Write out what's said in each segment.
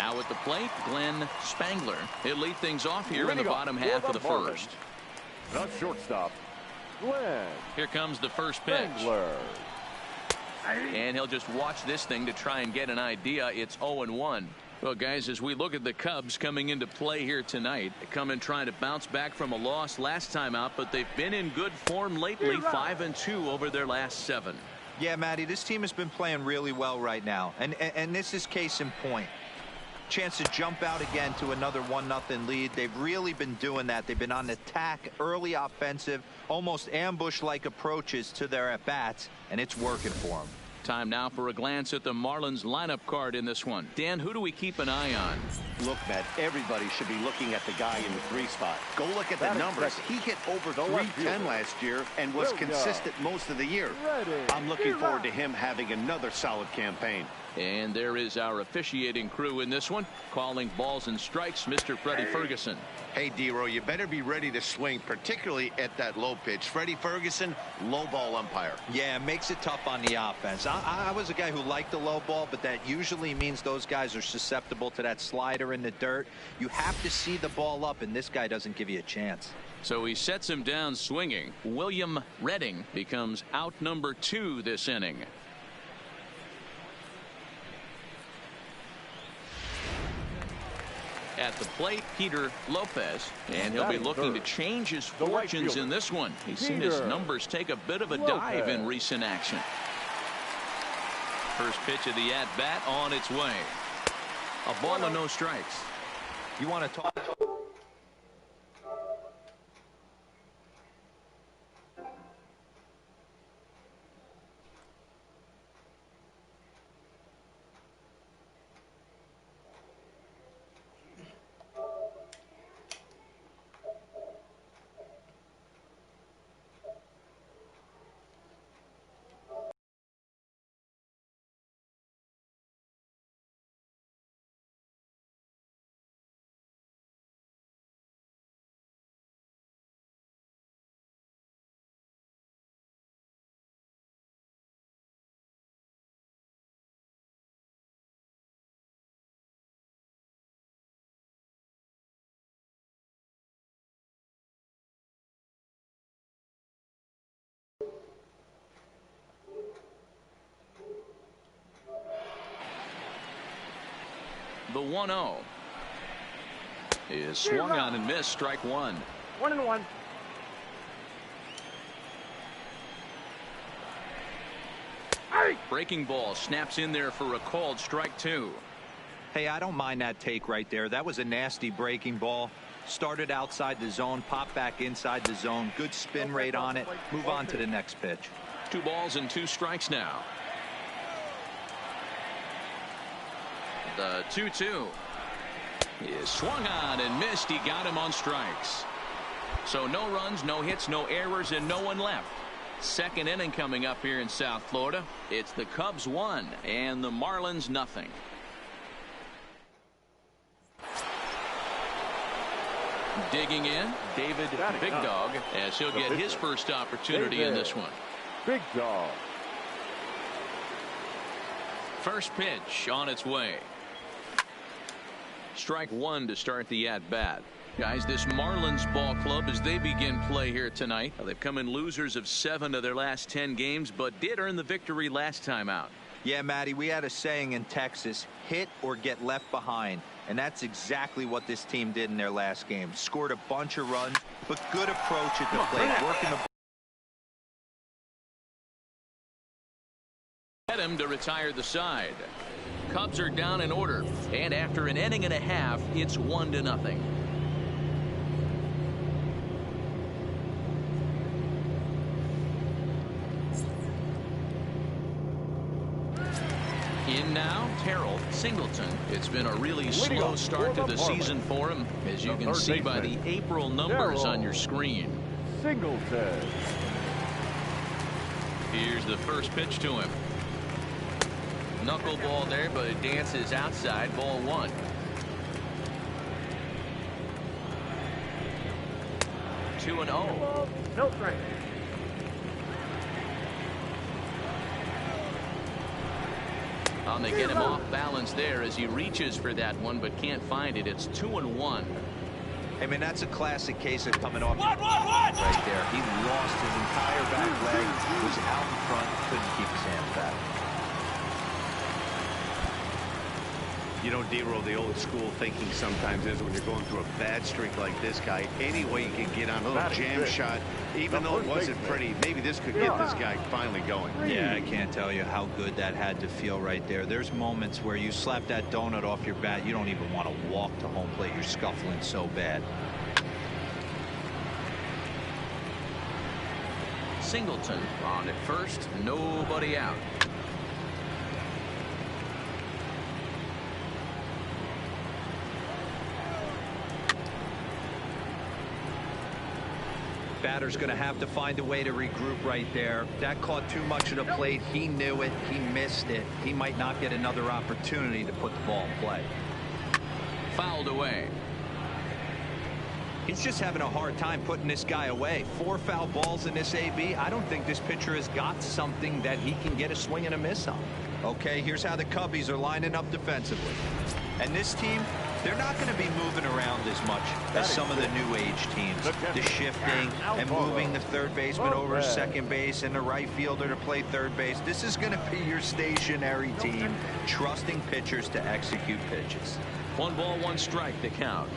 Now at the plate, Glenn Spangler. He'll lead things off here in the bottom half of the first. The shortstop, Glenn. Here comes the first pitch. Spangler. And he'll just watch this thing to try and get an idea. It's 0-1. Well, guys, as we look at the Cubs coming into play here tonight, they come in trying to bounce back from a loss last time out, but they've been in good form lately, 5-2 over their last 7. Yeah, Matty, this team has been playing really well right now, and this is case in point. Chance to jump out again to another 1-0 lead. They've really been doing that. They've been on attack, early offensive, almost ambush-like approaches to their at-bats, and it's working for them. Time now for a glance at the Marlins lineup card in this one. Dan, who do we keep an eye on? Look, Matt, everybody should be looking at the guy in the 3 spot. Go look at the numbers. He hit over 310 last year and was consistent most of the year. I'm looking forward to him having another solid campaign. And there is our officiating crew in this one, calling balls and strikes, Mr. Freddie Ferguson. Hey, D-Row, you better be ready to swing, particularly at that low pitch. Freddie Ferguson, low ball umpire. Yeah, it makes it tough on the offense. I was a guy who liked the low ball, but that usually means those guys are susceptible to that slider in the dirt. You have to see the ball up, and this guy doesn't give you a chance. So he sets him down swinging. William Redding becomes out number 2 this inning. At the plate, Peter Lopez, and he'll be looking to change his fortunes in this one. He's seen his numbers take a bit of a dive in recent action. First pitch of the at-bat on its way. A ball and no strikes. You want to talk? The 1-0 is swung on and missed. Strike 1. 1-1. Breaking ball snaps in there for a called strike 2. Hey, I don't mind that take right there. That was a nasty breaking ball. Started outside the zone, popped back inside the zone. Good spin rate on it. Move on to the next pitch. 2 balls and 2 strikes now. The 2-2 is swung on and missed. He got him on strikes. So no runs, no hits, no errors, and no one left. Second inning coming up here in South Florida. It's the Cubs 1 and the Marlins nothing. Digging in, David Big Dog, as he'll get his first opportunity in this one. Big Dog. First pitch on its way. Strike 1 to start the at-bat. Guys, this Marlins ball club, as they begin play here tonight, they've come in losers of 7 of their last 10 games, but did earn the victory last time out. Yeah, Matty, we had a saying in Texas, hit or get left behind. And that's exactly what this team did in their last game. Scored a bunch of runs, but good approach at the plate. Working the Get him to retire the side. Cubs are down in order, and after an inning and a half, it's 1-0. In now, Terrell Singleton. It's been a really slow start to the season for him, as you can see by the April numbers on your screen. Singleton. Here's the first pitch to him. Knuckleball there, but it dances outside. Ball 1. Two and 0. No strike. They get him off balance there as he reaches for that one, but can't find it. It's 2-1. I mean, that's a classic case of coming off right there. He lost his entire back leg, was out in front, couldn't keep his hands back. You know, D-Roll, the old school thinking sometimes is when you're going through a bad streak like this guy, any way you can get on a little jam shot, even though it wasn't pretty, maybe this could get this guy finally going. Yeah, I can't tell you how good that had to feel right there. There's moments where you slap that donut off your bat, you don't even want to walk to home plate. You're scuffling so bad. Singleton on at first, nobody out. Batter's going to have to find a way to regroup right there. That caught too much of the plate. He knew it. He missed it. He might not get another opportunity to put the ball in play. Fouled away. He's just having a hard time putting this guy away. 4 foul balls in this AB. I don't think this pitcher has got something that he can get a swing and a miss on. Okay, here's how the Cubbies are lining up defensively. And this team, they're not going to be moving around as much as some of the new age teams. The shifting and moving the third baseman over to second base and the right fielder to play third base. This is going to be your stationary team, trusting pitchers to execute pitches. 1 ball, 1 strike to count.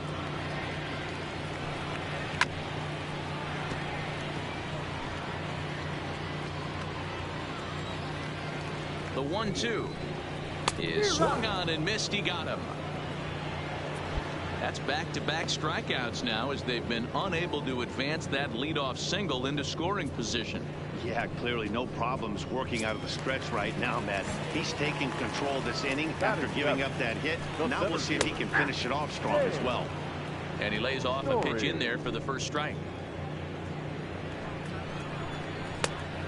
The 1-2 is swung on and missed. He got him. That's back-to-back strikeouts now as they've been unable to advance that leadoff single into scoring position. Yeah, clearly no problems working out of the stretch right now, Matt. He's taking control of this inning after giving up that hit. Now we'll see if he can finish it off strong as well. And he lays off a pitch in there for the first strike.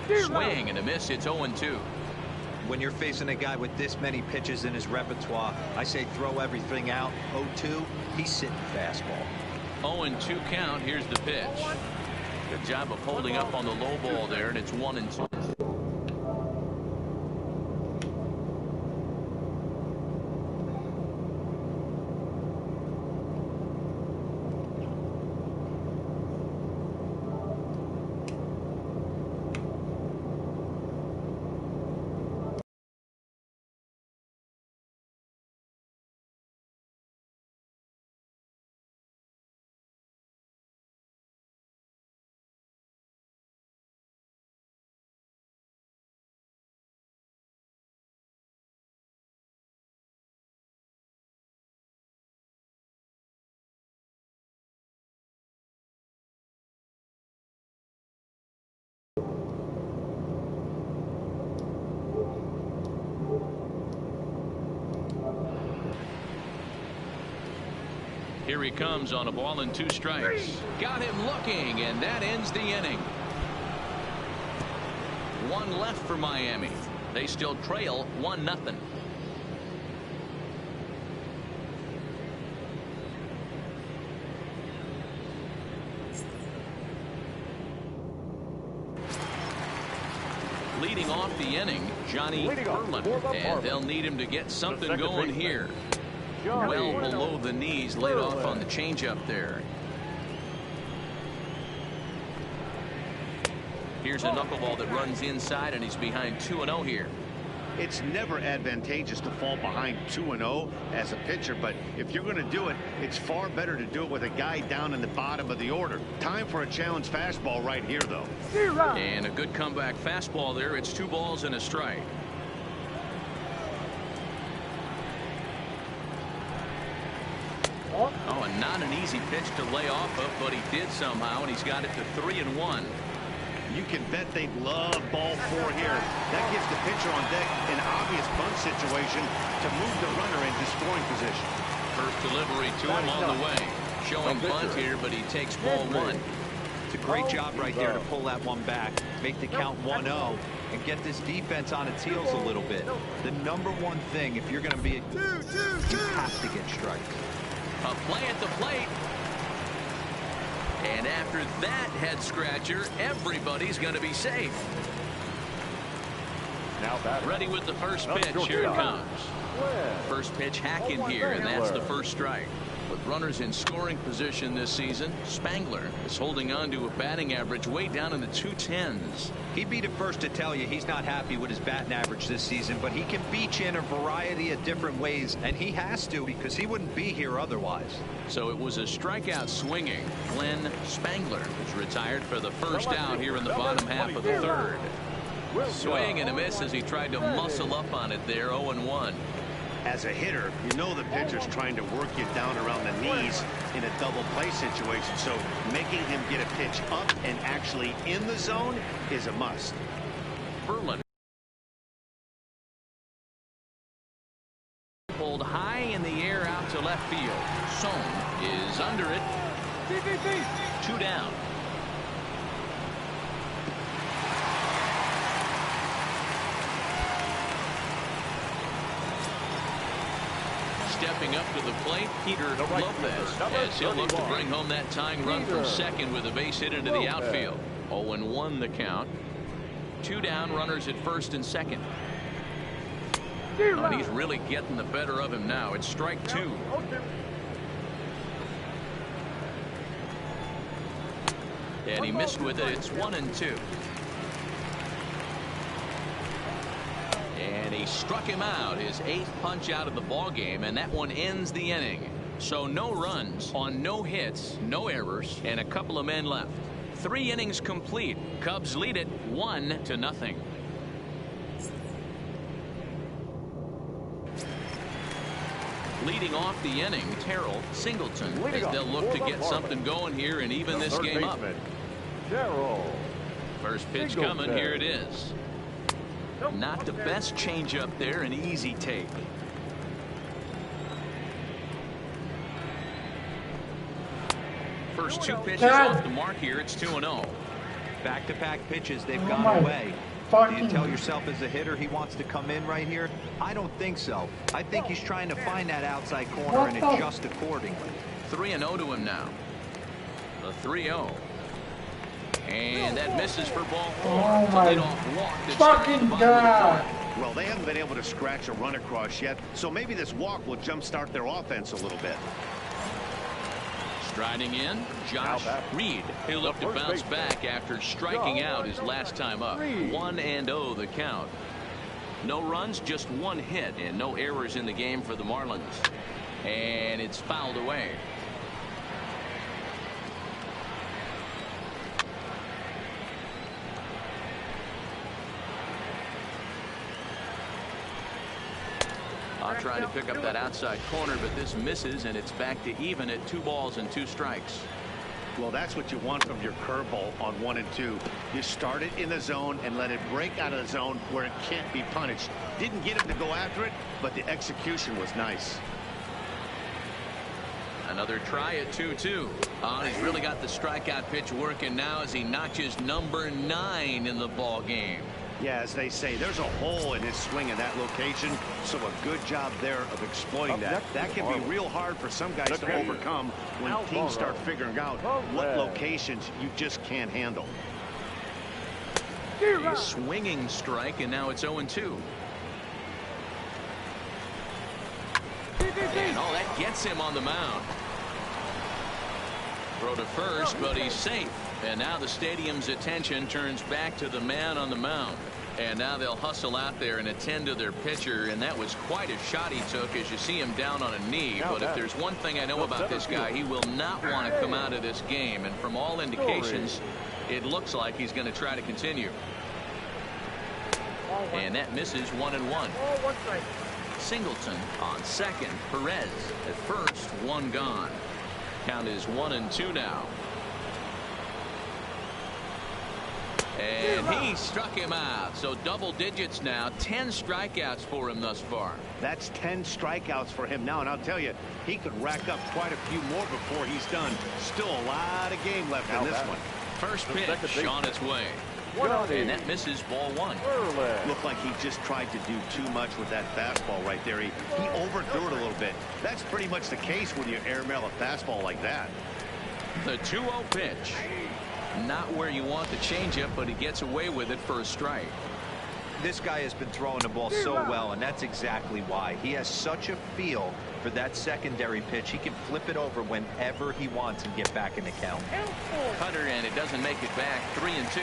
Swing and a miss. It's 0-2. When you're facing a guy with this many pitches in his repertoire, I say throw everything out. 0-2, he's sitting fastball. 0-2 count. Here's the pitch. Good job of holding up on the low ball there, and it's 1-2. Here he comes on a ball and 2 strikes. Got him looking, and that ends the inning. 1 left for Miami. They still trail 1-0. Leading off the inning, Johnny Perlin, and they'll need him to get something going here. Well below the knees, laid off on the changeup there. Here's a knuckleball that runs inside, and he's behind 2-0 here. It's never advantageous to fall behind 2-0 as a pitcher, but if you're going to do it, it's far better to do it with a guy down in the bottom of the order. Time for a challenge fastball right here, though. And a good comeback fastball there. It's 2 balls and a strike. Oh, and not an easy pitch to lay off of, but he did somehow, and he's got it to 3-1. You can bet they'd love ball 4 here. That gives the pitcher on deck an obvious bunt situation to move the runner into scoring position. First delivery to him on the way. Showing bunt here, but he takes ball 1. It's a great job right there to pull that one back, make the count 1-0, and get this defense on its heels a little bit. The number one thing, if you're going to be you have to get strikes. A play at the plate. And after that head scratcher, everybody's going to be safe. Now batting. Ready with the first pitch. Here it comes. First pitch hacking here, and that's the first strike. With runners in scoring position this season, Spangler is holding on to a batting average way down in the 210s. He'd be the first to tell you he's not happy with his batting average this season, but he can beat you in a variety of different ways, and he has to because he wouldn't be here otherwise. So it was a strikeout swinging. Glenn Spangler is retired for the first out here in the bottom half of the third. Swing and a miss as he tried to muscle up on it there. 0-1. As a hitter, you know the pitcher's trying to work you down around the knees in a double play situation, so making him get a pitch up and actually in the zone is a must. Verlander pulled high in the air out to left field. Sohn is under it. 2 down. Stepping up to the plate, Peter Lopez, as he'll look to bring home that tying run from second with a base hit into the outfield. 0-1 the count. 2 down, runners at first and second. Oh, and he's really getting the better of him now. It's strike 2. And he missed with it. It's 1-2. And he struck him out, his 8th punch out of the ball game, and that one ends the inning. So no runs on no hits, no errors, and a couple of men left. 3 innings complete. Cubs lead it 1-0. Leading off the inning, Terrell Singleton, as they'll look to get something going here and even this game up. First pitch coming, here it is. Not the best changeup there, an easy take. First 2 pitches off the mark here. It's 2-0. Back-to-back pitches, they've gone away. Do you tell yourself as a hitter he wants to come in right here? I don't think so. I think he's trying to find that outside corner and adjust accordingly. 3-0 to him now. The 3-0. And that misses for ball 4. Oh my fucking God. Well, they haven't been able to scratch a run across yet, so maybe this walk will jumpstart their offense a little bit. Striding in, Josh Reed. He'll look to bounce back after striking out his last time up. 1-0 the count. No runs, just 1 hit, and no errors in the game for the Marlins. And it's fouled away. Trying to pick up that outside corner, but this misses, and it's back to even at 2 balls and 2 strikes. Well, that's what you want from your curveball on 1 and 2. You start it in the zone and let it break out of the zone where it can't be punished. Didn't get him to go after it, but the execution was nice. Another try at 2-2. He's really got the strikeout pitch working now as he notches number 9 in the ball game. Yeah, as they say, there's a hole in his swing in that location, so a good job there of exploiting that. That can be real hard for some guys to overcome when teams start figuring out what locations you just can't handle. A swinging strike, and now it's 0-2. And that gets him on the mound. Throw to first, but he's safe. And now the stadium's attention turns back to the man on the mound. And now they'll hustle out there and attend to their pitcher. And that was quite a shot he took as you see him down on a knee. But if there's one thing I know about this guy, he will not want to come out of this game. And from all indications, it looks like he's going to try to continue. And that misses 1-1. Singleton on second. Perez at first. 1 gone. Count is 1-2 now. And he struck him out. So double digits now. 10 strikeouts for him thus far. That's 10 strikeouts for him now. And I'll tell you, he could rack up quite a few more before he's done. Still a lot of game left in this one. First pitch on its way. And that misses ball 1. Looked like he just tried to do too much with that fastball right there. He overthrew it a little bit. That's pretty much the case when you airmail a fastball like that. The 2-0 pitch. Not where you want the changeup, but he gets away with it for a strike. This guy has been throwing the ball so well, and that's exactly why. He has such a feel for that secondary pitch. He can flip it over whenever he wants and get back in the count. Cutter, and it doesn't make it back. 3-2.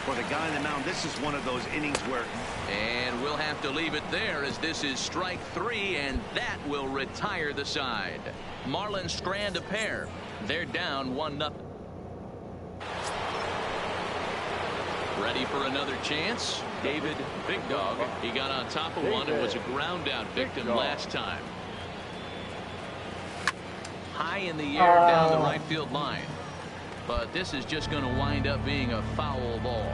For the guy on the mound, this is one of those innings where... And we'll have to leave it there as this is strike 3, and that will retire the side. Marlins strand a pair. They're down 1-0. Ready for another chance. David Big Dog. He got on top of one and was a ground out victim last time. High in the air down the right field line. But this is just going to wind up being a foul ball.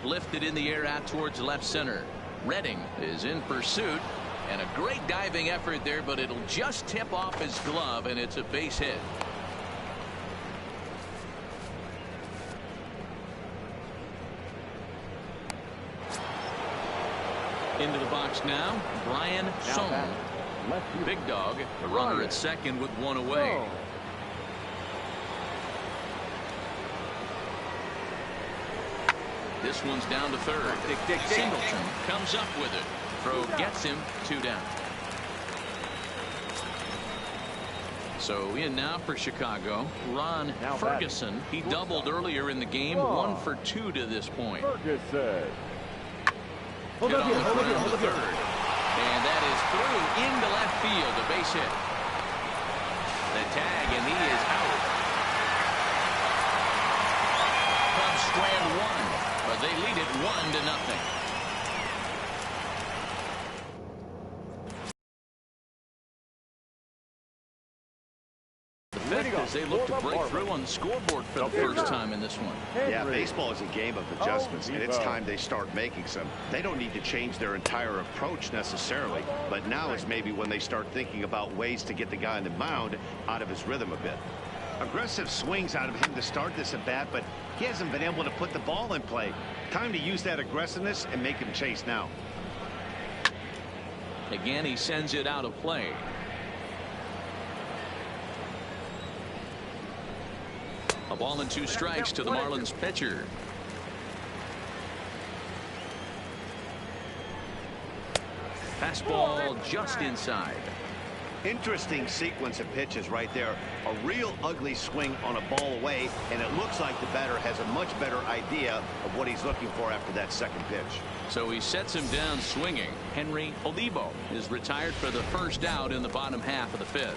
Lifted in the air out towards left center. Redding is in pursuit. And a great diving effort there, but it'll just tip off his glove, and it's a base hit. Into the box now, Brian Song. Big Dog, the runner at second with one away. This one's down to third. Singleton comes up with it. Throw gets him 2 down. So in now for Chicago, Ron Ferguson. He doubled earlier in the game, 1 for 2 to this point. Ferguson. Hit on the ground to third. And that is through into left field, a base hit. The tag, and he is out. Cubs strand 1, but they lead it 1-0. As they look to break through on the scoreboard for the first time in this one. Yeah, baseball is a game of adjustments, and it's time they start making some. They don't need to change their entire approach necessarily, but now is maybe when they start thinking about ways to get the guy on the mound out of his rhythm a bit. Aggressive swings out of him to start this at bat, but he hasn't been able to put the ball in play. Time to use that aggressiveness and make him chase now. Again, he sends it out of play. A ball and 2 strikes to the Marlins pitcher. Fastball just inside. Interesting sequence of pitches right there. A real ugly swing on a ball away, and it looks like the batter has a much better idea of what he's looking for after that second pitch. So he sets him down swinging. Henry Olivo is retired for the first out in the bottom half of the 5th.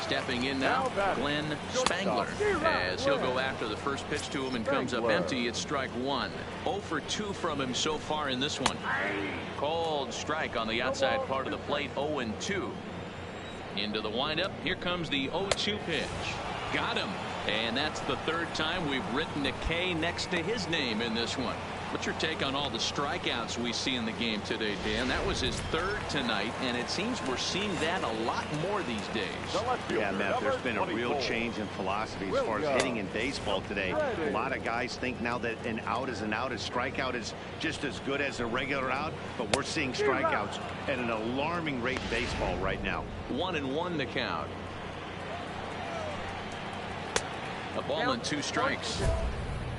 Stepping in now, Glenn Spangler, as he'll go after the first pitch to him and comes up empty. It's strike 1. 0 for 2 from him so far in this one. Called strike on the outside part of the plate. 0-2. Into the windup. Here comes the 0-2 pitch. Got him. And that's the 3rd time we've written a K next to his name in this one. What's your take on all the strikeouts we see in the game today, Dan? That was his 3rd tonight, and it seems we're seeing that a lot more these days. Yeah, Matt, there's been a real change in philosophy as far as hitting in baseball today. A lot of guys think now that an out is an out. A strikeout is just as good as a regular out, but we're seeing strikeouts at an alarming rate in baseball right now. 1-1 the count. A ball and 2 strikes.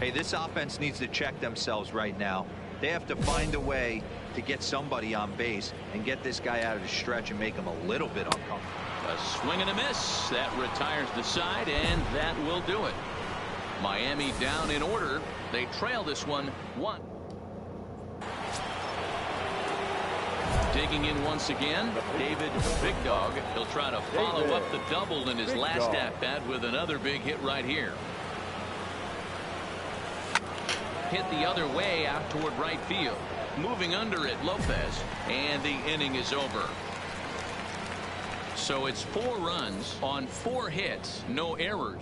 Hey, this offense needs to check themselves right now. They have to find a way to get somebody on base and get this guy out of the stretch and make him a little bit uncomfortable. A swing and a miss. That retires the side, and that will do it. Miami down in order. They trail this one 1. Digging in once again, David Big Dog. He'll try to follow up the double in his last at-bat with another big hit right here. Hit the other way out toward right field. Moving under it, Lopez, and the inning is over. So it's 4 runs on 4 hits, no errors.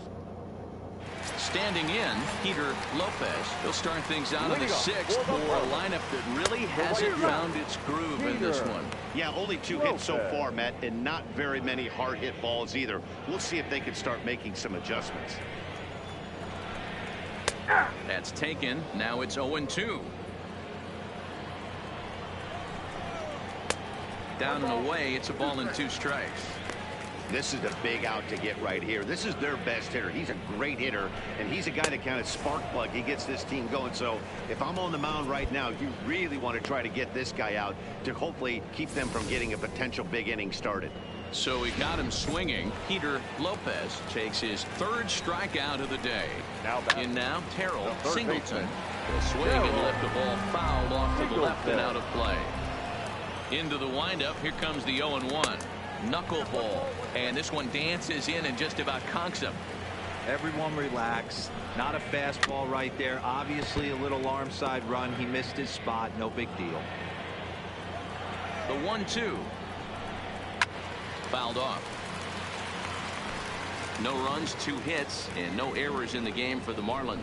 Standing in, Peter Lopez. He'll start things out in the 6th for a lineup that really hasn't found its groove in this one. Yeah, only 2 hits so far, Matt, and not very many hard hit balls either. We'll see if they can start making some adjustments. That's taken. Now it's 0-2. Down and away. It's a ball and 2 strikes. This is the big out to get right here. This is their best hitter. He's a great hitter, and he's a guy that kind of spark plug. He gets this team going. So if I'm on the mound right now, you really want to try to get this guy out to hopefully keep them from getting a potential big inning started. So we got him swinging. Peter Lopez takes his 3rd strikeout of the day. In now, Terrell Singleton will swing and let the ball foul off to the left and out of play. Into the windup, here comes the 0-1. Knuckleball, and this one dances in and just about conks him. Everyone relax. Not a fastball right there. Obviously a little arm side run. He missed his spot. No big deal. The 1-2. Fouled off. No runs, 2 hits, and no errors in the game for the Marlins.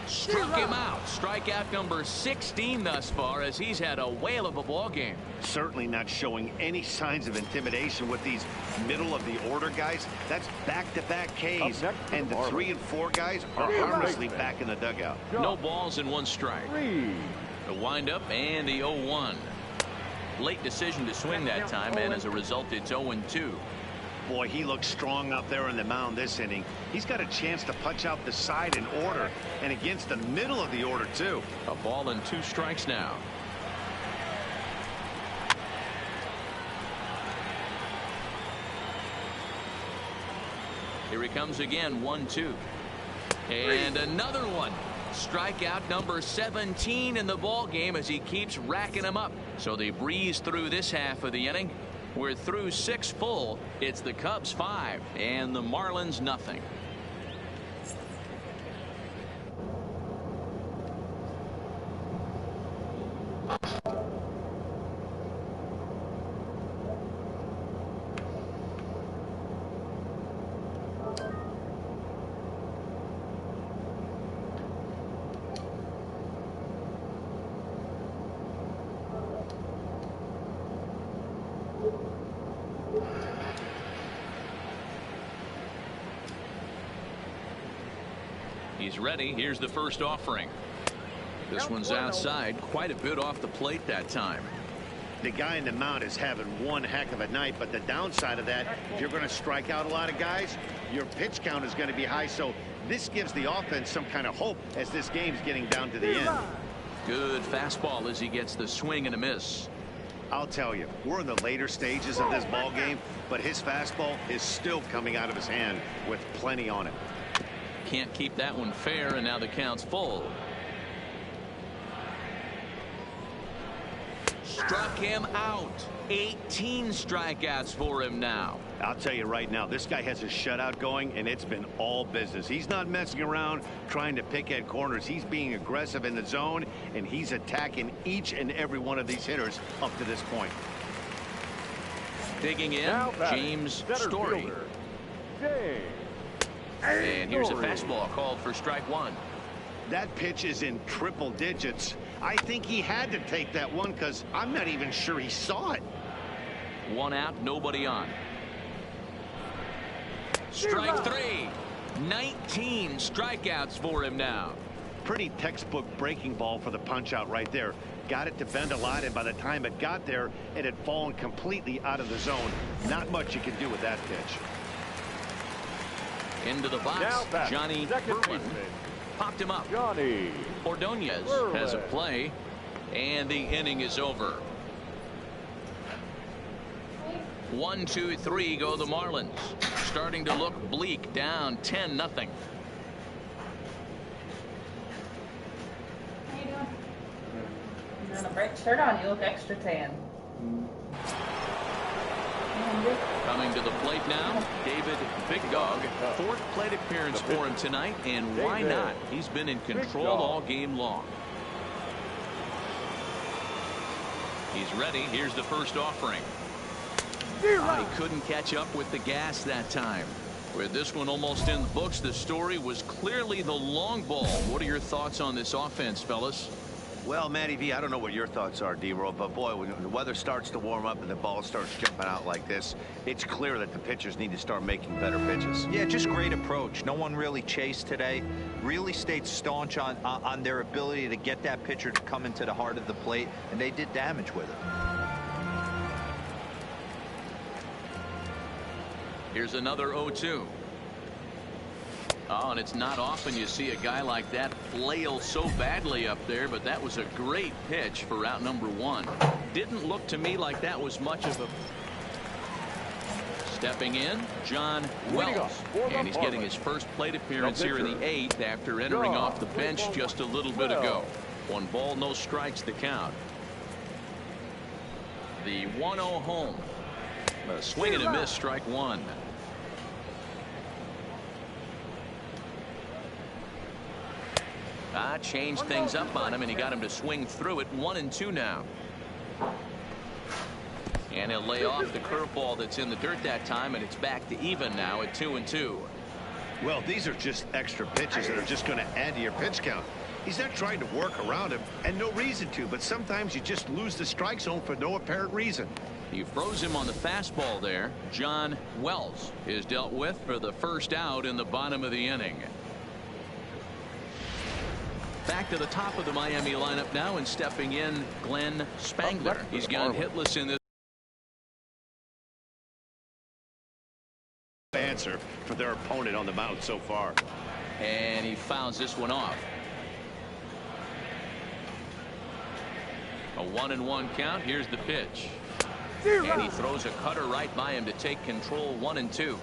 Struck him out. Strikeout number 16 thus far, as he's had a whale of a ball game. Certainly not showing any signs of intimidation with these middle of the order guys. That's back-to-back Ks, and the 3 and 4 guys are harmlessly back in the dugout. No balls and 1 strike. The windup and the 0-1. Late decision to swing that time, and as a result, it's 0-2. Boy, he looks strong out there on the mound this inning. He's got a chance to punch out the side in order, and against the middle of the order, too. A ball and 2 strikes now. Here he comes again, 1-2. And another one. Strikeout number 17 in the ball game as he keeps racking them up. So they breeze through this half of the inning. We're through 6 full. It's the Cubs 5 and the Marlins nothing. He's ready. Here's the first offering. This one's outside, quite a bit off the plate that time. The guy in the mound is having one heck of a night, but the downside of that, if you're going to strike out a lot of guys, your pitch count is going to be high. So this gives the offense some kind of hope as this game's getting down to the end. Good fastball as he gets the swing and a miss. I'll tell you, we're in the later stages of this ball game, but his fastball is still coming out of his hand with plenty on it. Can't keep that one fair, and now the count's full. Struck him out. 18 strikeouts for him now. I'll tell you right now, this guy has a shutout going, and it's been all business. He's not messing around trying to pick at corners. He's being aggressive in the zone, and he's attacking each and every one of these hitters up to this point. Digging in, James Story. And here's a fastball called for strike 1. That pitch is in triple digits. I think he had to take that one because I'm not even sure he saw it. 1 out, nobody on. Strike 3. 19 strikeouts for him now. Pretty textbook breaking ball for the punch out right there. Got it to bend a lot, and by the time it got there, it had fallen completely out of the zone. Not much you can do with that pitch. Into the box, Johnny Berwin popped him up. Johnny Ordonez has a play, and the inning is over. 1, 2, 3 go the Marlins. Starting to look bleak, down 10-0. How you doing? You got a bright shirt on. You look extra tan. Coming to the plate now, David Big Dog. 4th plate appearance for him tonight, and why not? He's been in control all game long. He's ready. Here's the first offering. He couldn't catch up with the gas that time. With this one almost in the books, the story was clearly the long ball. What are your thoughts on this offense, fellas? Well, Matty V, I don't know what your thoughts are, D-Roll, but boy, when the weather starts to warm up and the ball starts jumping out like this, it's clear that the pitchers need to start making better pitches. Yeah, just great approach. No one really chased today. Really stayed staunch on their ability to get that pitcher to come into the heart of the plate, and they did damage with it. Here's another 0-2. Oh, and it's not often you see a guy like that flail so badly up there, but that was a great pitch for out number 1. Didn't look to me like that was much of a... Stepping in, John Wells, and he's getting his first plate appearance here in the 8th after entering off the bench just a little bit ago. 1 ball, no strikes to count. The 1-0 home. A swing and a miss, strike 1. Changed things up on him, and he got him to swing through it. 1-2 now. And he'll lay off the curveball that's in the dirt that time, and it's back to even now at 2-2. Well, these are just extra pitches that are just going to add to your pitch count. He's not trying to work around him, and no reason to, but sometimes you just lose the strike zone for no apparent reason. He froze him on the fastball there. John Wells is dealt with for the first out in the bottom of the inning. Back to the top of the Miami lineup now, and stepping in, Glenn Spangler. He's gone hitless in this. Answer for their opponent on the mound so far. And he fouls this one off. A 1-1 count. Here's the pitch. And he throws a cutter right by him to take control. 1-2.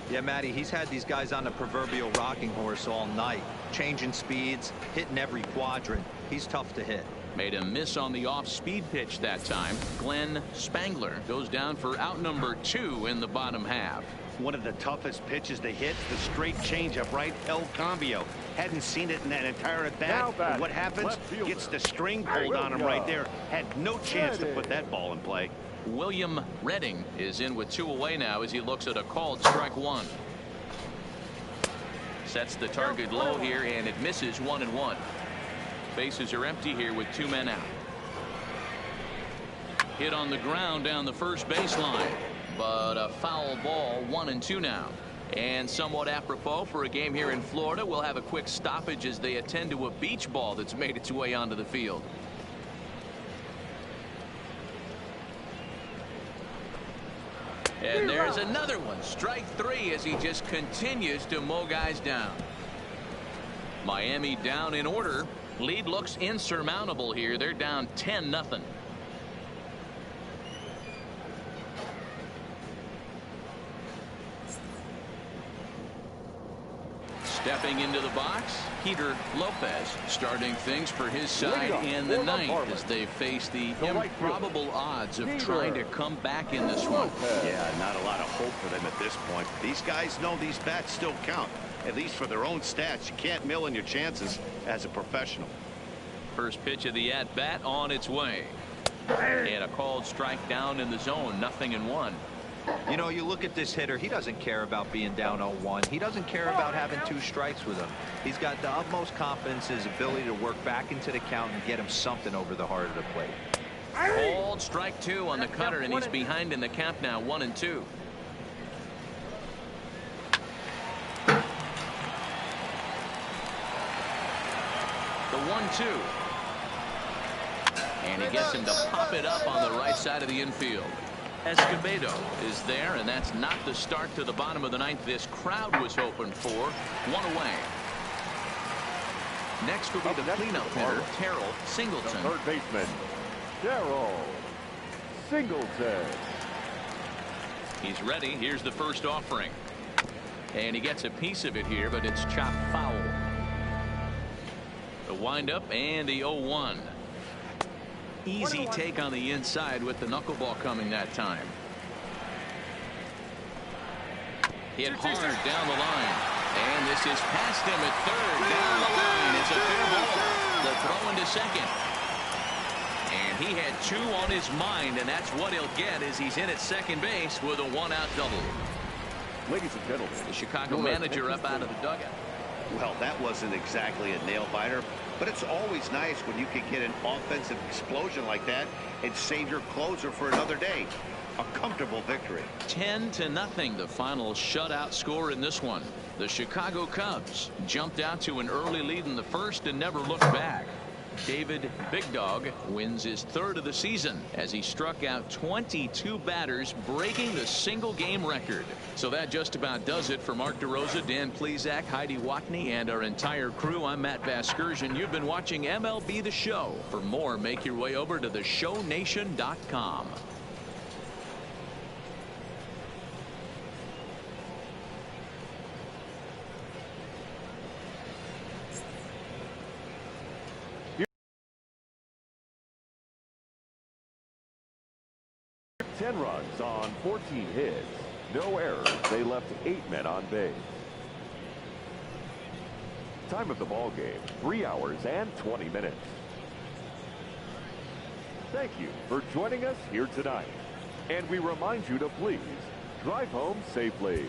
Yeah, Matty, he's had these guys on the proverbial rocking horse all night, changing speeds, hitting every quadrant. He's tough to hit. Made a miss on the off-speed pitch that time. Glenn Spangler goes down for out number 2 in the bottom half. One of the toughest pitches to hit, the straight changeup, right? El Cambio. Hadn't seen it in that entire at bat. But what happens? Gets the string pulled on him right there. Had no chance to put that ball in play. William Redding is in with 2 away now as he looks at a called strike 1. Sets the target low here, and it misses. 1-1. Bases are empty here with 2 men out. Hit on the ground down the first baseline, but a foul ball. 1-2 now. And somewhat apropos for a game here in Florida, we'll have a quick stoppage as they attend to a beach ball that's made its way onto the field. And there's another one. Strike 3 as he just continues to mow guys down. Miami down in order. Lead looks insurmountable here. They're down 10-0. Stepping into the box, Peter Lopez starting things for his side in the 9th as they face the improbable odds of trying to come back in this one. Yeah, not a lot of hope for them at this point. These guys know these bats still count, at least for their own stats. You can't mill in your chances as a professional. First pitch of the at-bat on its way. And a called strike down in the zone. 0-1. You know, you look at this hitter, he doesn't care about being down 0-1. He doesn't care about having 2 strikes with him. He's got the utmost confidence in his ability to work back into the count and get him something over the heart of the plate. Called strike 2 on the cutter, and he's behind in the count now. 1-2. The 1-2. And he gets him to pop it up on the right side of the infield. Escobedo is there, and that's not the start to the bottom of the 9th this crowd was hoping for. 1 away. Next will be the cleanup hitter, Terrell Singleton. The third baseman, Terrell Singleton. He's ready. Here's the first offering. And he gets a piece of it here, but it's chopped foul. The windup and the 0-1. Easy take on the inside with the knuckleball coming that time. Hit hard down the line. And this is past him at third. Down the line. It's a fair ball. The throw into second. And he had 2 on his mind, and that's what he'll get as he's in at second base with a 1-out double. Ladies and gentlemen, The Chicago manager up out of the dugout. Well, that wasn't exactly a nail-biter, but it's always nice when you can get an offensive explosion like that and save your closer for another day. A comfortable victory. 10-0, the final shutout score in this one. The Chicago Cubs jumped out to an early lead in the first and never looked back. David Big Dog wins his 3rd of the season as he struck out 22 batters, breaking the single game record. So that just about does it for Mark DeRosa, Dan Plesac, Heidi Watney, and our entire crew. I'm Matt Vasgersian. You've been watching MLB The Show. For more, make your way over to theshownation.com. Ten runs on 14 hits. No errors. They left 8 men on base. Time of the ball game, 3 hours and 20 minutes. Thank you for joining us here tonight. And we remind you to please drive home safely.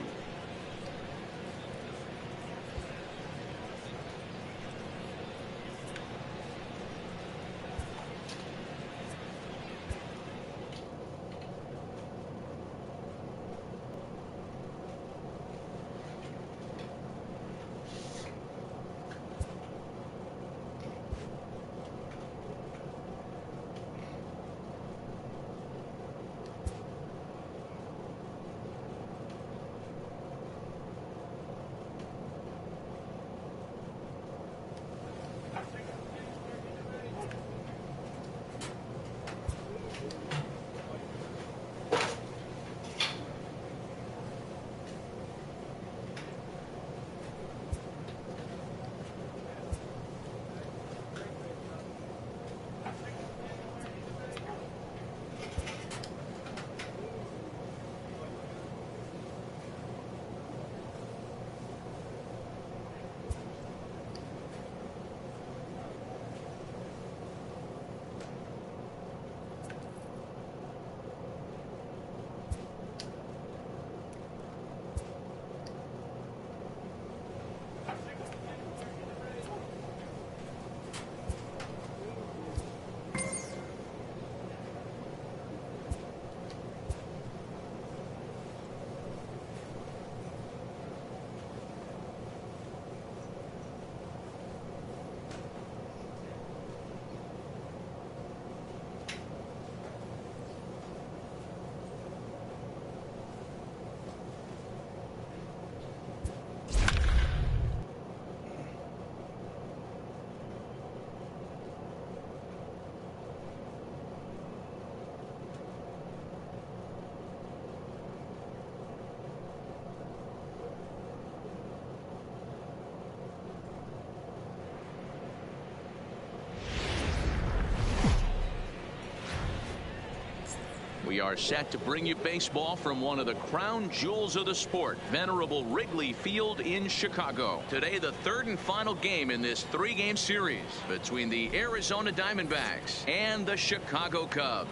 We are set to bring you baseball from one of the crown jewels of the sport, venerable Wrigley Field in Chicago. Today, the 3rd and final game in this 3-game series between the Arizona Diamondbacks and the Chicago Cubs.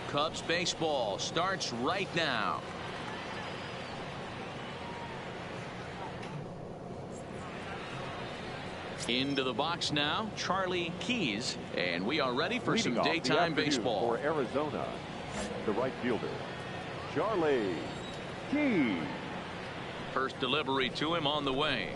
Cubs baseball starts right now. Into the box now, Charlie Keys, and we are ready for some daytime baseball. For Arizona, the right fielder, Charlie Keys. First delivery to him on the way.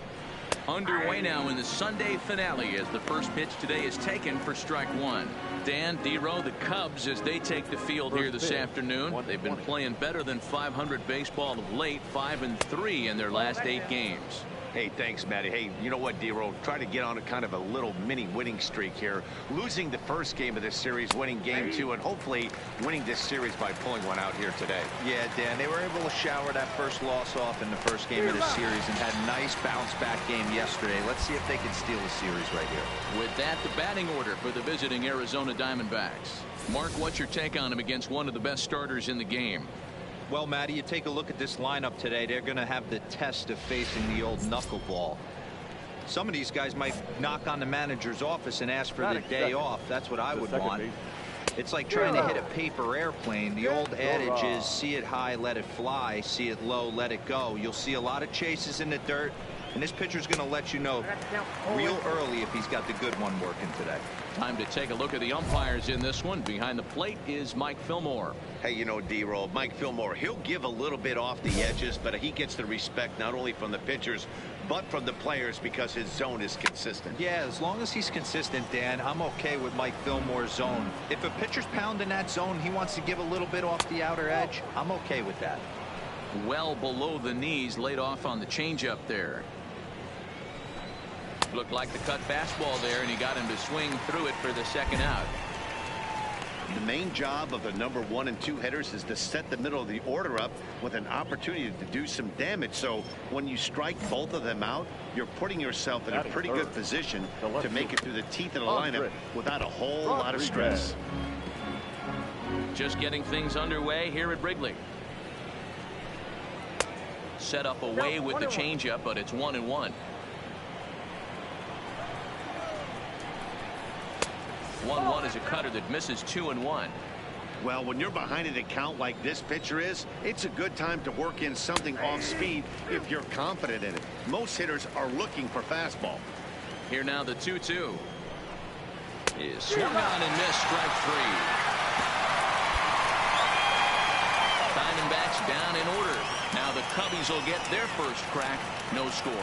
Underway now in the Sunday finale as the first pitch today is taken for strike 1. Dan, D-Row, the Cubs, as they take the field here this afternoon. They've been playing better than .500 baseball of late, 5-3 in their last 8 games. Hey, thanks, Matty. Hey, you know what, D-Row? Try to get on a kind of a little mini winning streak here. Losing the first game of this series, winning game 2, and hopefully winning this series by pulling one out here today. Yeah, Dan, they were able to shower that first loss off in the first game of the series and had a nice bounce-back game yesterday. Let's see if they can steal the series right here. With that, the batting order for the visiting Arizona Diamondbacks. Mark, what's your take on him against one of the best starters in the game? Well, Matty, you take a look at this lineup today. They're going to have the test of facing the old knuckleball. Some of these guys might knock on the manager's office and ask for the day off. That's what I would want. It's like trying to hit a paper airplane. The old adage is see it high, let it fly. See it low, let it go. You'll see a lot of chases in the dirt. And this pitcher's going to let you know real early if he's got the good one working today. Time to take a look at the umpires in this one. Behind the plate is Mike Fillmore. Hey, you know, D-Roll, Mike Fillmore, he'll give a little bit off the edges, but he gets the respect not only from the pitchers, but from the players because his zone is consistent. Yeah, as long as he's consistent, Dan, I'm okay with Mike Fillmore's zone. If a pitcher's pounding that zone, he wants to give a little bit off the outer edge, I'm okay with that. Well below the knees, laid off on the changeup there. Looked like the cut fastball there, and he got him to swing through it for the second out. The main job of the number 1 and 2 hitters is to set the middle of the order up with an opportunity to do some damage. So when you strike both of them out, you're putting yourself in a pretty good position to make it through the teeth of the lineup without a whole lot of stress. Just getting things underway here at Wrigley. Set up away with the changeup, but it's 1-1. 1-1 is a cutter that misses 2-1. Well, when you're behind an account like this pitcher is, it's a good time to work in something off speed if you're confident in it. Most hitters are looking for fastball. Here now the 2-2 is swung on and missed, strike 3. Diamondbacks down in order. Now the Cubbies will get their first crack. No score.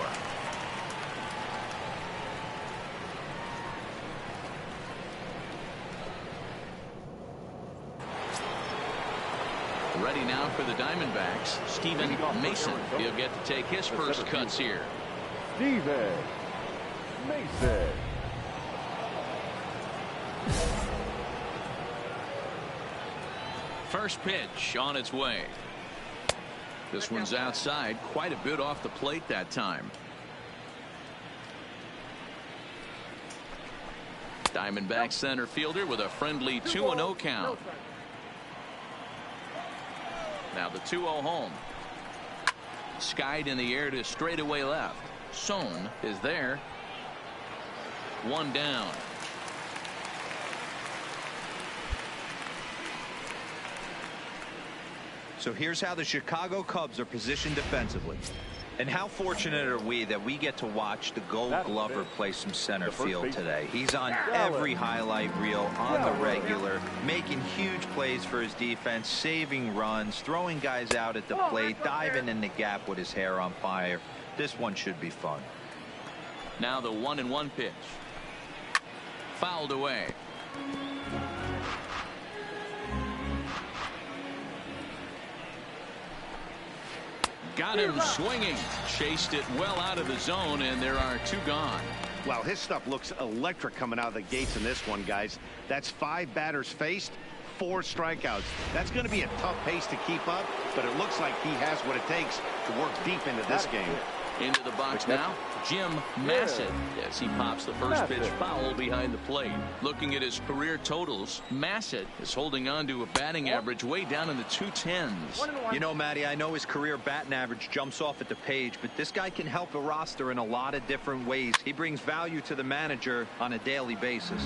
Ready now for the Diamondbacks. Steven Mason. He'll get to take his first cuts here. Steven Mason. First pitch on its way. This one's outside, quite a bit off the plate that time. Diamondback center fielder with a friendly 2-0 count. Now the 2-0 home. Skied in the air to straightaway left. Sohn is there. 1 down. So here's how the Chicago Cubs are positioned defensively. And how fortunate are we that we get to watch the Gold Glover play some center field today. He's on every highlight reel on the regular, making huge plays for his defense, saving runs, throwing guys out at the plate, diving in the gap with his hair on fire. This one should be fun. Now the 1-1 pitch. Fouled away. Got him swinging. Chased it well out of the zone, and there are 2 gone. Wow, his stuff looks electric coming out of the gates in this one, guys. That's 5 batters faced, 4 strikeouts. That's going to be a tough pace to keep up, but it looks like he has what it takes to work deep into this game. Into the box now, Jim Massett, as he pops the first pitch foul behind the plate. Looking at his career totals, Massett is holding on to a batting average way down in the 210s. You know, Matty, I know his career batting average jumps off at the page, but this guy can help a roster in a lot of different ways. He brings value to the manager on a daily basis.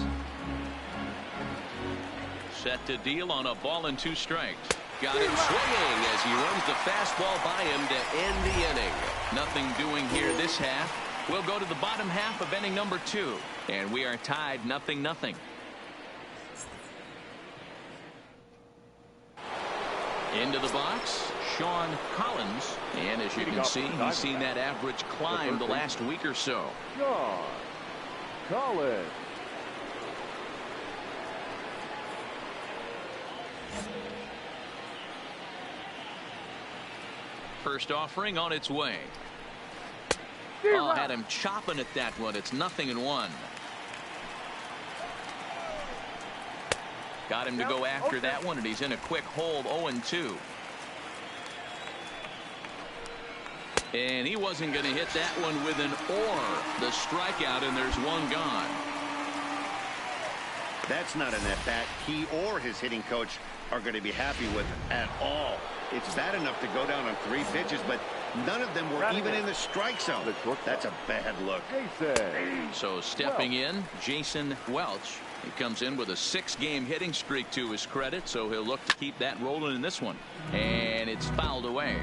Set to deal on a ball and 2 strikes. Got him swinging as he runs the fastball by him to end the inning. Nothing doing here this half. We'll go to the bottom half of inning number 2, and we are tied 0-0. Into the box, Sean Collins, and as you can see, he's seen that average climb the last week or so. Sean Collins. First offering on its way. Oh, had him chopping at that one. It's 0-1. Got him to go after that one, and he's in a quick hold. 0-2. And he wasn't going to hit that one with an or. The strikeout, and there's 1 gone. That's not an at-bat he or his hitting coach are going to be happy with at all. It's bad enough to go down on 3 pitches, but none of them were even in the strike zone. That's a bad look. So stepping in, Jason Welch. He comes in with a 6-game hitting streak to his credit, so he'll look to keep that rolling in this one. And it's fouled away.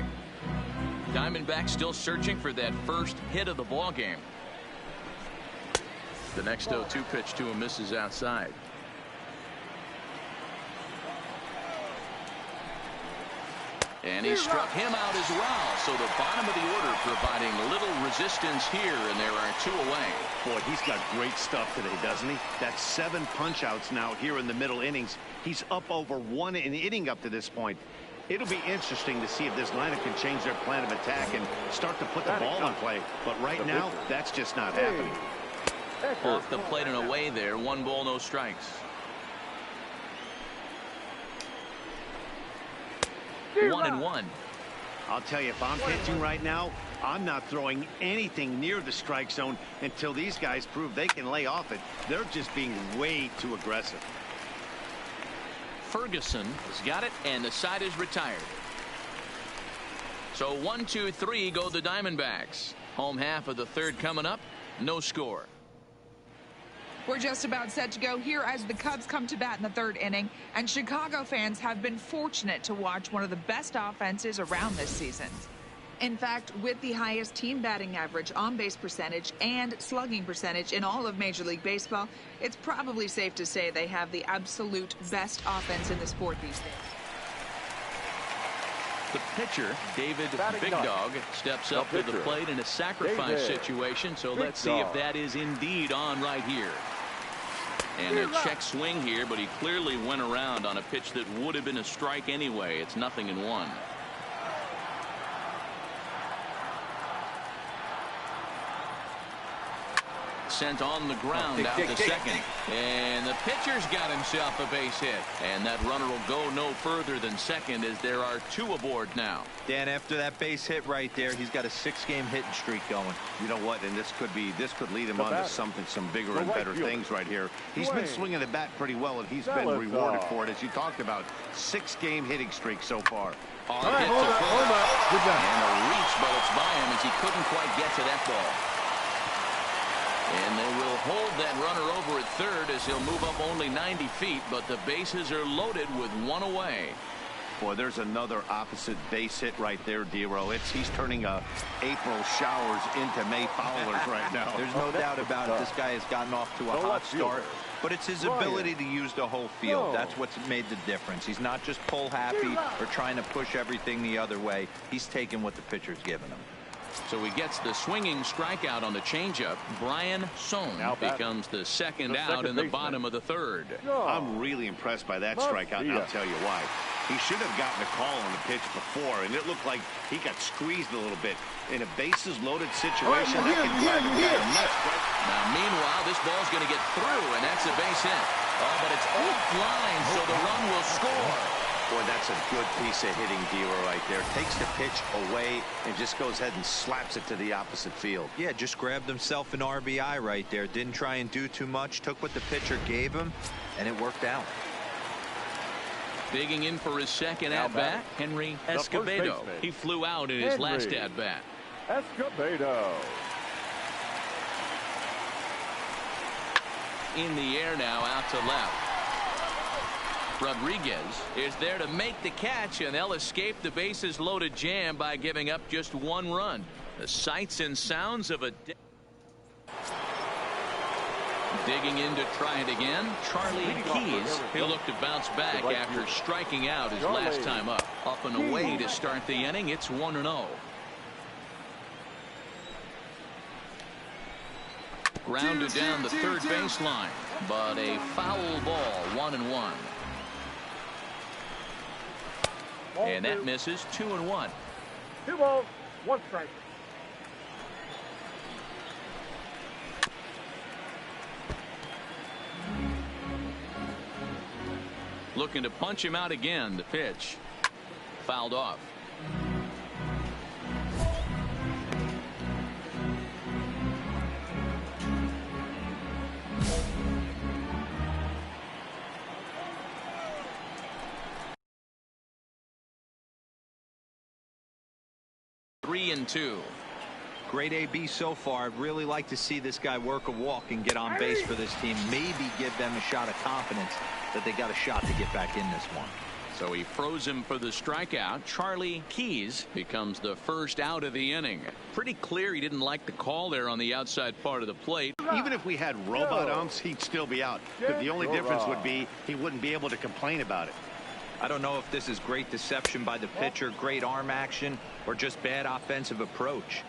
Diamondbacks still searching for that first hit of the ball game. The next 0-2 pitch to him misses outside. And he struck him out as well. So the bottom of the order providing little resistance here, and there are 2 away. Boy, he's got great stuff today, doesn't he? That's 7 punch-outs now here in the middle innings. He's up over 1 inning up to this point. It'll be interesting to see if this lineup can change their plan of attack and start to put the ball in play. But right now, that's just not happening. Off the plate and away there. 1 ball, no strikes. 1-1. I'll tell you, if I'm pitching right now, I'm not throwing anything near the strike zone until these guys prove they can lay off it. They're just being way too aggressive. Ferguson has got it, and the side is retired. So 1-2-3 go the Diamondbacks. Home half of the 3rd coming up. No score. We're just about set to go here as the Cubs come to bat in the 3rd inning, and Chicago fans have been fortunate to watch one of the best offenses around this season. In fact, with the highest team batting average, on-base percentage, and slugging percentage in all of Major League Baseball, it's probably safe to say they have the absolute best offense in the sport these days. The pitcher, David Big Dog, steps up to the plate in a sacrifice situation. So let's see if that is indeed on right here. And a check swing here, but he clearly went around on a pitch that would have been a strike anyway. It's 0-1. Sent on the ground out to second. And the pitcher's got himself a base hit. And that runner will go no further than second as there are 2 aboard now. Dan, after that base hit right there, he's got a 6-game hitting streak going. You know what? And this could lead him on to some bigger and better things right here. He's been swinging the bat pretty well, and he's been rewarded for it. As you talked about, 6-game hitting streak so far. Hold up. And a reach, but it's by him as he couldn't quite get to that ball. And they will hold that runner over at 3rd as he'll move up only 90 feet, but the bases are loaded with 1 away. Boy, there's another opposite base hit right there, Dero. He's turning April showers into May foulers right now. There's no doubt about it. This guy has gotten off to a hot start, but it's his ability to use the whole field. That's what's made the difference. He's not just pull happy or trying to push everything the other way. He's taking what the pitcher's giving him. So he gets the swinging strikeout on the changeup. Brian Sohn becomes the second out in the bottom of the 3rd. I'm really impressed by that strikeout, and I'll tell you why. He should have gotten a call on the pitch before, and it looked like he got squeezed a little bit. In a bases-loaded situation, that can drive him down nuts, right? Now, meanwhile, this ball's going to get through, and that's a base hit. Oh, but it's offline, so the run will score. Boy, that's a good piece of hitting, Dero, right there. Takes the pitch away and just goes ahead and slaps it to the opposite field. Yeah, just grabbed himself an RBI right there. Didn't try and do too much. Took what the pitcher gave him, and it worked out. Digging in for his second at-bat, Henry Escobedo. He flew out in his last at-bat. Escobedo. In the air now, out to left. Rodriguez is there to make the catch, and they'll escape the bases loaded jam by giving up just 1 run. The sights and sounds of a digging in to try it again. Charlie Keys. He'll look to bounce back after striking out his last time up. Up and away to start the inning. It's 1-0. Grounded down the 3rd baseline, but a foul ball. 1-1. And that misses. 2-1. 2 balls, 1 strike. Looking to punch him out again. The pitch fouled off. Three and 2. Great AB so far. I'd really like to see this guy work a walk and get on base for this team. Maybe give them a shot of confidence that they got a shot to get back in this one. So he froze him for the strikeout. Charlie Keys becomes the first out of the inning. Pretty clear he didn't like the call there on the outside part of the plate. Even if we had robot umps, he'd still be out. But the only difference would be he wouldn't be able to complain about it. I don't know if this is great deception by the pitcher, great arm action, or just bad offensive approach.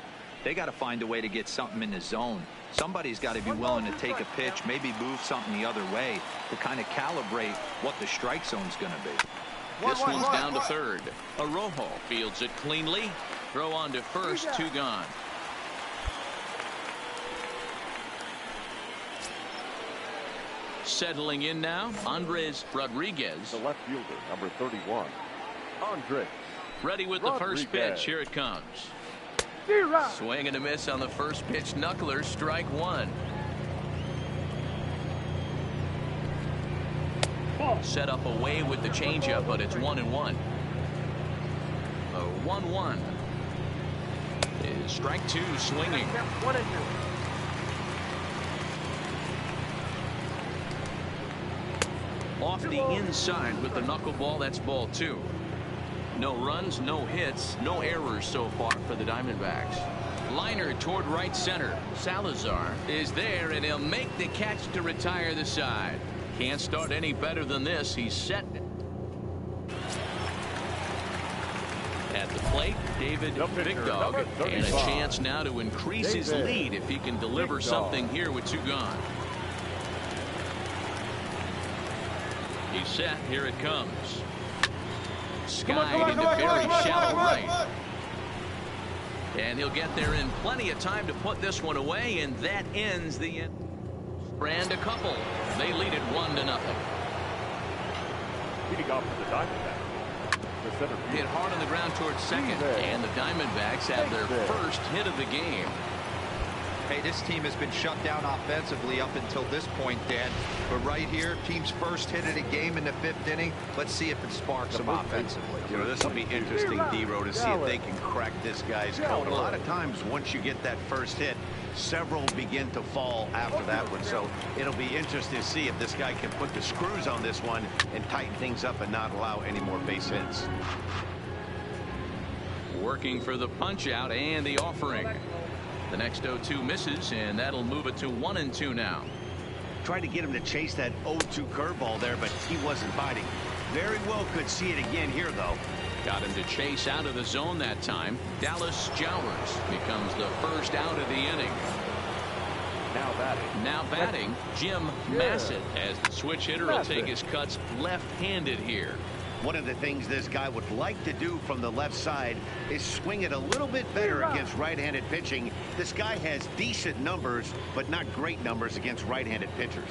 They got to find a way to get something in the zone. Somebody's got to be willing to take a pitch, maybe move something the other way to kind of calibrate what the strike zone's going to be. This one's down to third. Arroyo fields it cleanly. Throw on to first, 2 gone. Settling in now, Andres Rodriguez. The left fielder, number 31, Andres. Ready with the first pitch. Here it comes. Swing and a miss on the first pitch. Knuckler, strike 1. Set up away with the changeup, but it's 1-1. 1-1 is strike 2, swinging. Off the inside with the knuckleball. That's ball 2. No runs, no hits, no errors so far for the Diamondbacks. Liner toward right center. Salazar is there, and he'll make the catch to retire the side. Can't start any better than this. He's set. At the plate, David Big Dog, and a chance now to increase his lead if he can deliver something here with 2 gone. He's set. Here it comes. Skied into very shallow right. And he'll get there in plenty of time to put this one away, and that ends the end. Brand a couple. They lead it 1-0. Leading off for the Diamondbacks. The center field. Hit hard on the ground towards second, and the Diamondbacks have their first hit of the game. Hey, this team has been shut down offensively up until this point, Dan. But right here, team's first hit of the game in the 5th inning. Let's see if it sparks them offensively. You know, this will be interesting, D-Row, to see if they can crack this guy's code. A lot of times, once you get that first hit, several begin to fall after that one. So it'll be interesting to see if this guy can put the screws on this one and tighten things up and not allow any more base hits. Working for the punch out and the offering. The next 0-2 misses, and that'll move it to 1-2 now. Tried to get him to chase that 0-2 curveball there, but he wasn't biting. Very well could see it again here, though. Got him to chase out of the zone that time. Dallas Jowers becomes the first out of the inning. Now batting, Jim Massett, as the switch hitter will take his cuts left-handed here. One of the things this guy would like to do from the left side is swing it a little bit better against right-handed pitching. This guy has decent numbers, but not great numbers against right-handed pitchers.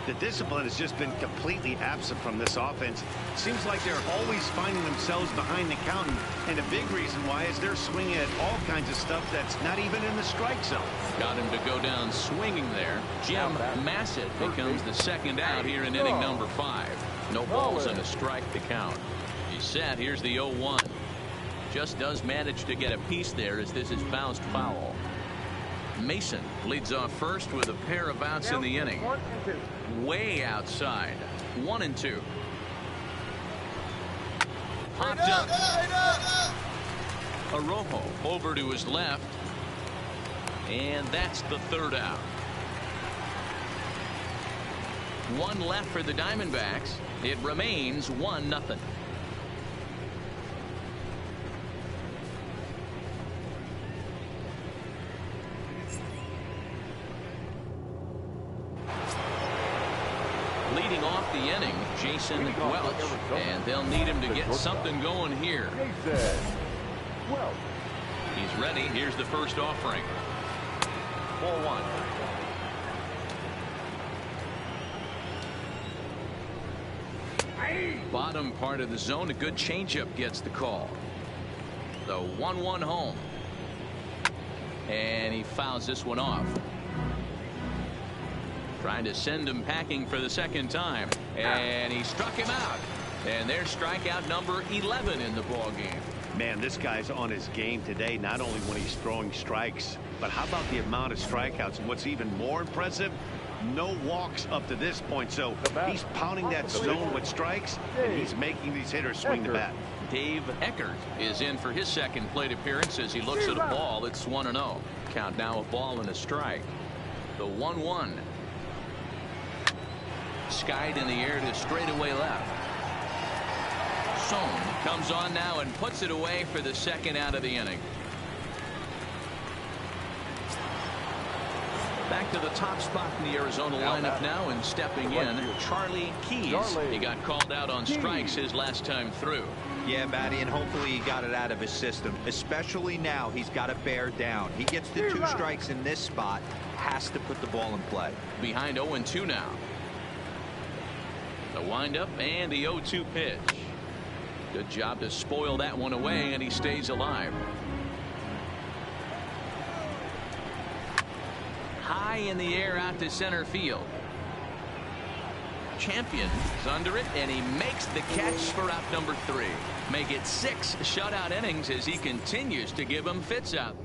The discipline has just been completely absent from this offense. Seems like they're always finding themselves behind the count, and a big reason why is they're swinging at all kinds of stuff that's not even in the strike zone. Got him to go down swinging there. Jim Massett becomes the second out here in inning number 5. No balls and a strike to count. He's set. Here's the 0-1. Just does manage to get a piece there as this is bounced foul. Mason leads off first with a pair of outs in the inning. Way outside. 1-2. Popped up. Arroyo over to his left. And that's the 3rd out. 1 left for the Diamondbacks. It remains 1-0. Leading off the inning, Jason Welch, and they'll need him to get something going here. He's ready. Here's the first offering. 4-1. Bottom part of the zone, a good changeup gets the call. The 1-1 home. And he fouls this one off. Trying to send him packing for the second time. And he struck him out. And there's strikeout number 11 in the ball game. Man, this guy's on his game today, not only when he's throwing strikes, but how about the amount of strikeouts? And what's even more impressive, No walks up to this point, so he's pounding that zone with strikes, and he's making these hitters swing the bat. Dave Eckert is in for his second plate appearance as he looks at a ball. It's 1-0. Count now, a ball and a strike. The 1-1. Skied in the air to straightaway left. Sohn comes on now and puts it away for the second out of the inning. Back to the top spot in the Arizona lineup now, and stepping in, Charlie Keys. He got called out on strikes his last time through. Yeah, Matty, and hopefully he got it out of his system. Especially now, he's got to bear down. He gets the 2 strikes in this spot, has to put the ball in play. Behind 0-2 now. The windup and the 0-2 pitch. Good job to spoil that one away, and he stays alive. High in the air out to center field. Champion is under it, and he makes the catch for out number 3. Make it 6 shutout innings as he continues to give him fits out.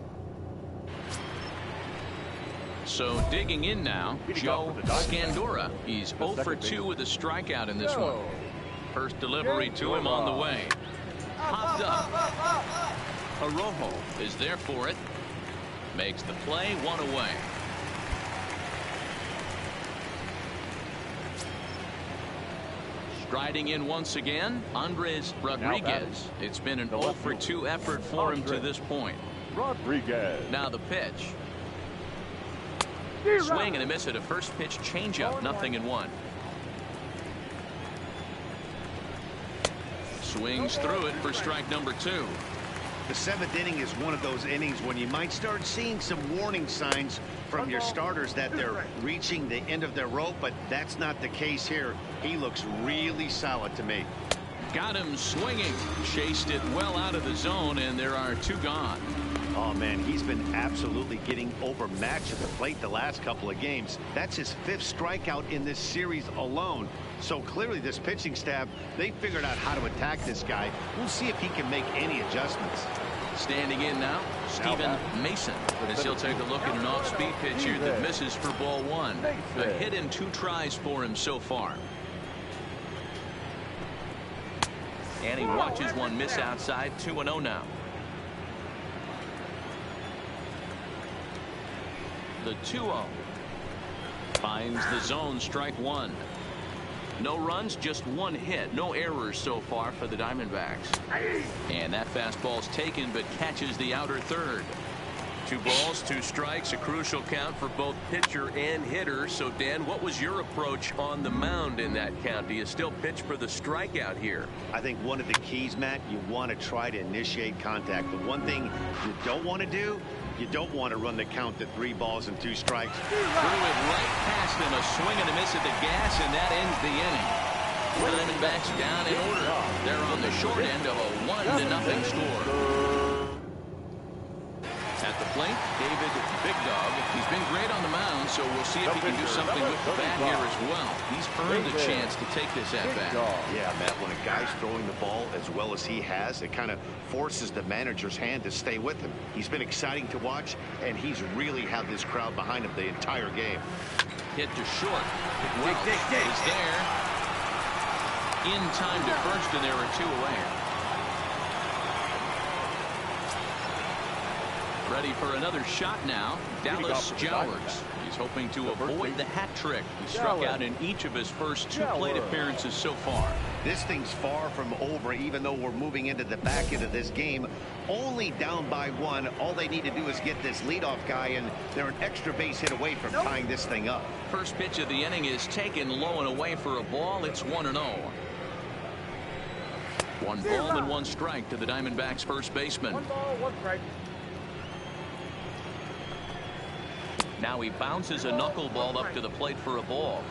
So digging in now, Joe Scandura. He's 0 for 2 with a strikeout in this one. First delivery to him on the way. Popped up. Arroyo is there for it. Makes the play, 1 away. Striding in once again, Andres Rodriguez. It's been an 0 for 2 effort for him to this point. Rodriguez. Now the pitch. Swing and a miss at a first pitch changeup, 0-1. Swings through it for strike number 2. The 7th inning is one of those innings when you might start seeing some warning signs from your starters that they're reaching the end of their rope, but that's not the case here. He looks really solid to me. Got him swinging. Chased it well out of the zone, and there are 2 gone. Oh, man, he's been absolutely getting overmatched at the plate the last couple of games. That's his 5th strikeout in this series alone. So clearly this pitching staff, they figured out how to attack this guy. We'll see if he can make any adjustments. Standing in now, Steven Mason, as he'll take a look at an off-speed pitch here that misses for ball 1. A hit in 2 tries for him so far. And he watches one miss outside. 2-0 now. The 2-0. Finds the zone, strike 1. No runs, just 1 hit. No errors so far for the Diamondbacks. And that fastball's taken, but catches the outer third. 2 balls, 2 strikes, a crucial count for both pitcher and hitter. So, Dan, what was your approach on the mound in that count? Do you still pitch for the strikeout here? I think one of the keys, Matt, you want to try to initiate contact. The one thing you don't want to do, you don't want to run the count to 3 balls and 2 strikes. Threw it right past him, a swing and a miss at the gas, and that ends the inning. Diamondbacks down in order. They're on the short end of a 1-0 score. At the plate, David Big Dog. He's been great on the mound, so we'll see if he can do something with the bat here as well. He's earned a chance to take this at bat. Yeah, Matt, when a guy's throwing the ball as well as he has, it kind of forces the manager's hand to stay with him. He's been exciting to watch, and he's really had this crowd behind him the entire game. Hit to short. Welch is there. In time to first, and there are 2 away. Ready for another shot now. Dallas Jowers. He's hoping to avoid the hat trick. He struck out in each of his first 2 plate appearances so far. This thing's far from over, even though we're moving into the back end of this game. Only down by 1. All they need to do is get this leadoff guy, and they're an extra base hit away from tying this thing up. First pitch of the inning is taken low and away for a ball. It's 1-0. 1 ball and 1 strike to the Diamondbacks' first baseman. 1 ball, 1 strike. Now he bounces a knuckleball up to the plate for a ball.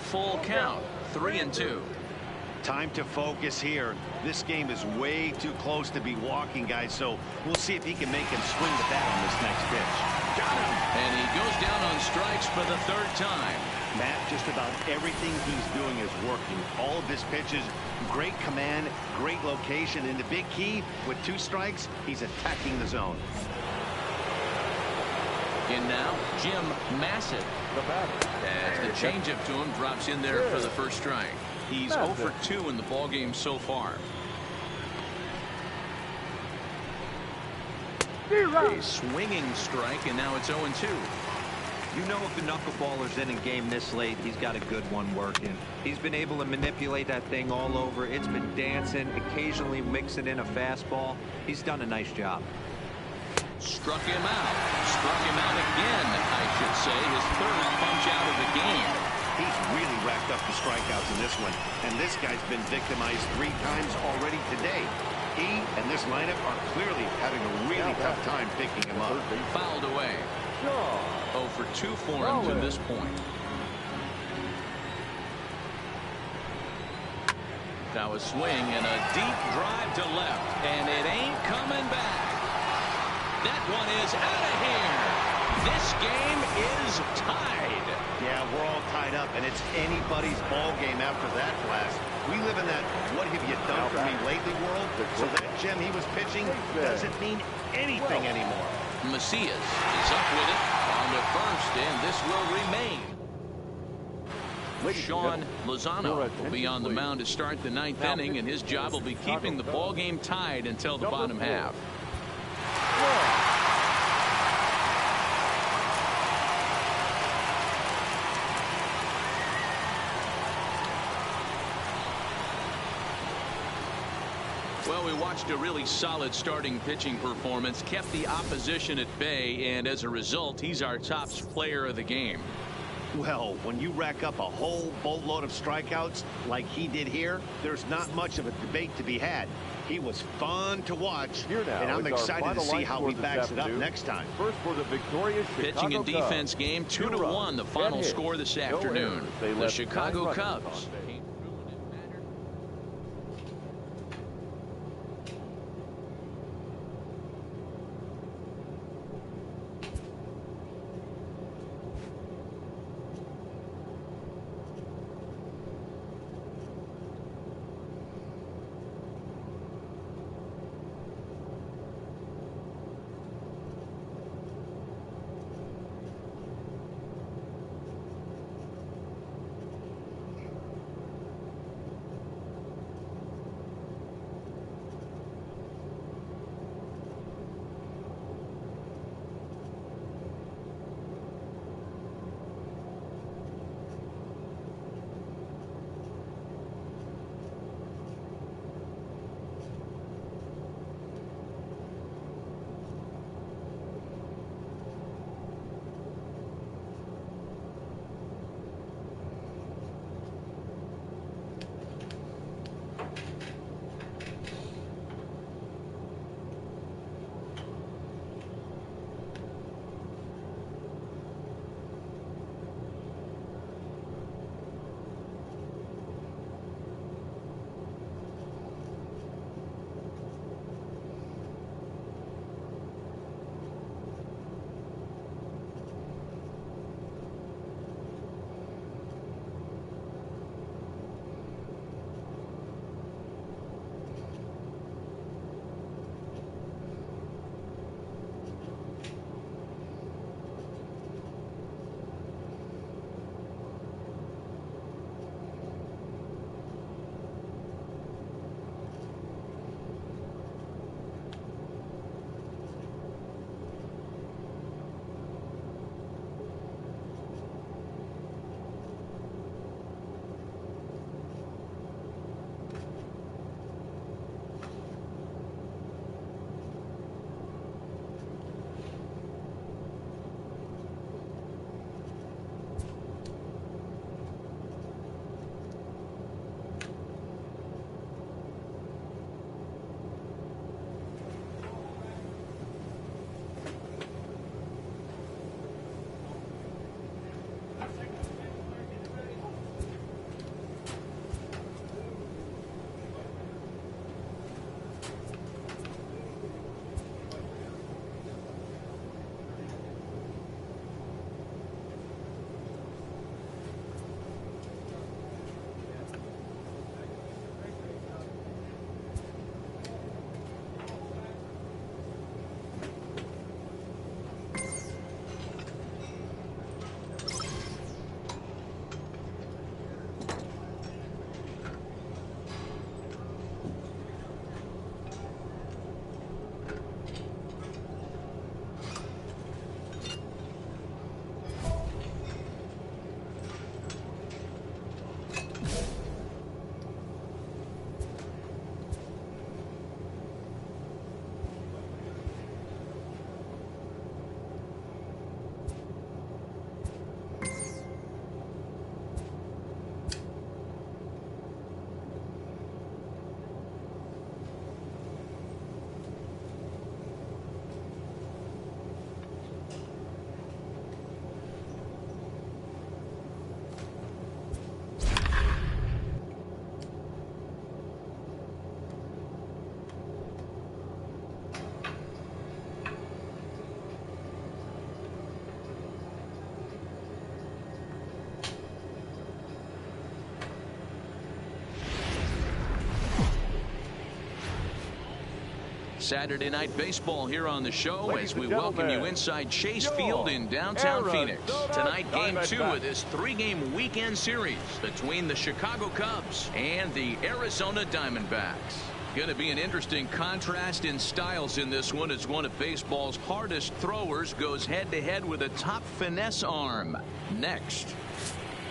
Full count, 3-2. Time to focus here. This game is way too close to be walking, guys, so we'll see if he can make him swing the bat on this next pitch. Got him. And he goes down on strikes for the third time. Matt, just about everything he's doing is working. All of his pitches, great command, great location. And the big key, with 2 strikes, he's attacking the zone. In now, Jim Massett. As the changeup to him drops in there for the first strike. He's 0 for 2 in the ballgame so far. A swinging strike, and now it's 0-2. You know, if the knuckleballer's in a game this late, he's got a good one working. He's been able to manipulate that thing all over. It's been dancing, occasionally mixing in a fastball. He's done a nice job. Struck him out. Struck him out again, I should say. His third punch out of the game. He's really racked up the strikeouts in this one. And this guy's been victimized 3 times already today. He and this lineup are clearly having a really tough time picking him up. Fouled away. 0 for 2 for him to this point. Now a swing and a deep drive to left. And it ain't coming back. That one is out of here. This game is tied. Yeah, we're all tied up, and it's anybody's ball game after that blast. We live in that what have you done for me lately world, so that gem he was pitching doesn't mean anything anymore. Macias is up with it on the first, and this will remain. Sean Lozano will be on the mound to start the 9th inning, and his job will be keeping the ball game tied until the bottom half. Well, we watched a really solid starting pitching performance, kept the opposition at bay, and as a result, he's our top player of the game. Well, when you rack up a whole boatload of strikeouts like he did here, there's not much of a debate to be had. He was fun to watch, and I'm excited to see how he backs it up next time. First for the victorious pitching and defense game, 2-1, the final score this afternoon. The Chicago Cubs. Saturday Night Baseball here on the show as we welcome you inside Chase Field in downtown Phoenix. Tonight, Game 2 of this 3-game weekend series between the Chicago Cubs and the Arizona Diamondbacks. Going to be an interesting contrast in styles in this one as one of baseball's hardest throwers goes head-to-head with a top finesse arm. Next,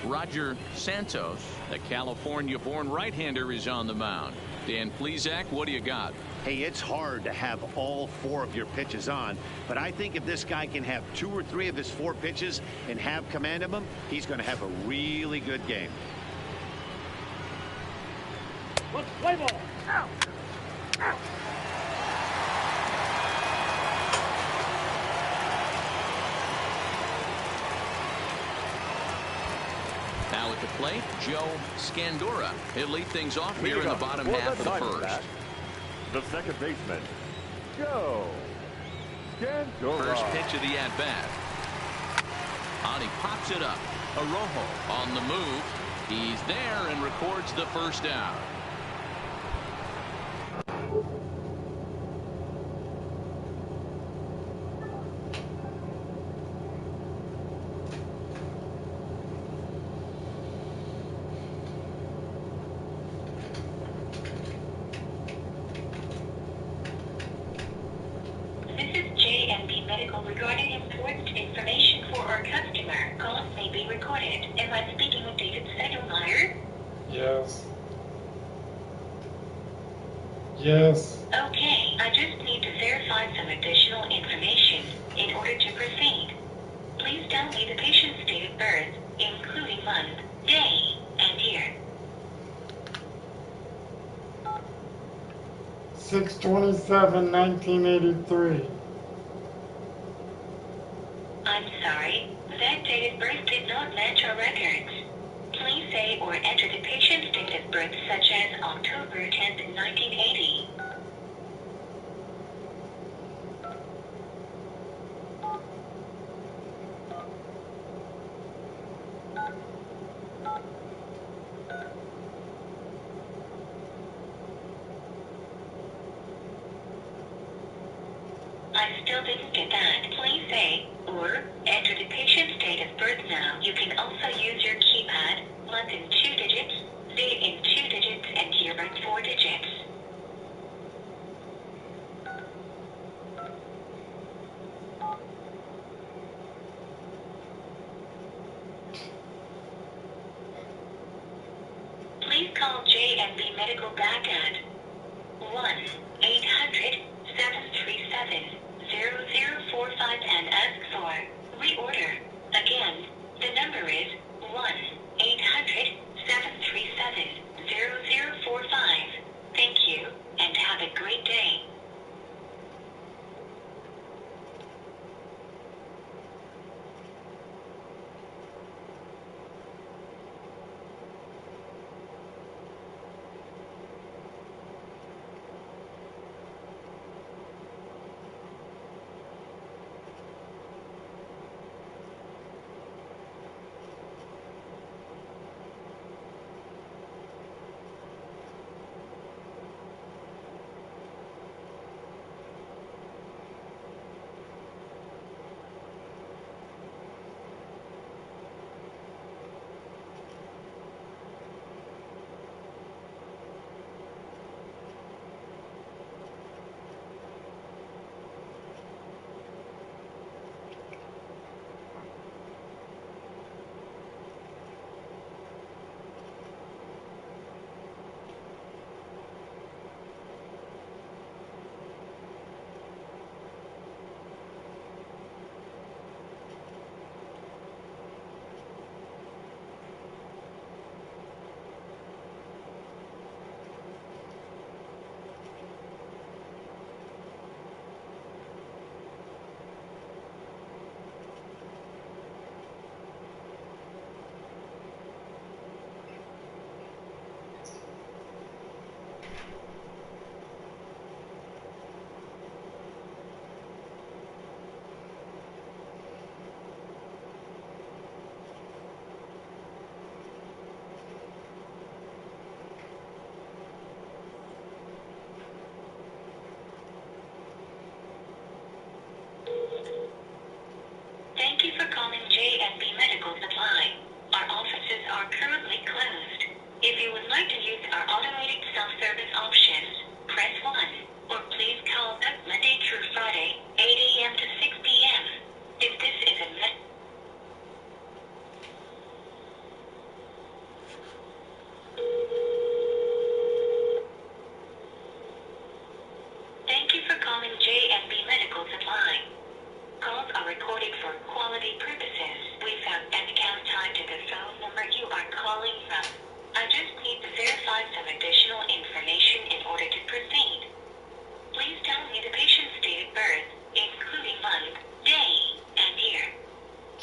Roger Santos, the California-born right-hander, is on the mound. Dan Plesac, what do you got? Hey, it's hard to have all 4 of your pitches on, but I think if this guy can have 2 or 3 of his 4 pitches and have command of them, he's going to have a really good game. Let's play ball. Out. Out. Now at the plate, Joe Scandura. He'll lead things off here in the bottom half of the first. The second baseman, Joe Scandura. First pitch of the at-bat. And he pops it up. Arroyo on the move. He's there and records the first down. Regarding important information for our customer, calls may be recorded. Am I speaking with David Segelmeyer? Yes. Yes. Okay, I just need to verify some additional information in order to proceed. Please tell me the patient's date of birth, including month, day, and year. 6/27/1983. I'm sorry, that date of birth did not match our records. Please say or enter the patient's date of birth, such as October 10th, 1980. I still didn't get that. Please say or enter the patient's date of birth now. You can also use your keypad, month in 2 digits, date in 2 digits, and year in 4 digits. Please call J&B Medical back at 1-800-737-0045 and ask for reorder. Again, the number is 1-800-737-0045. Thank you, and have a great day.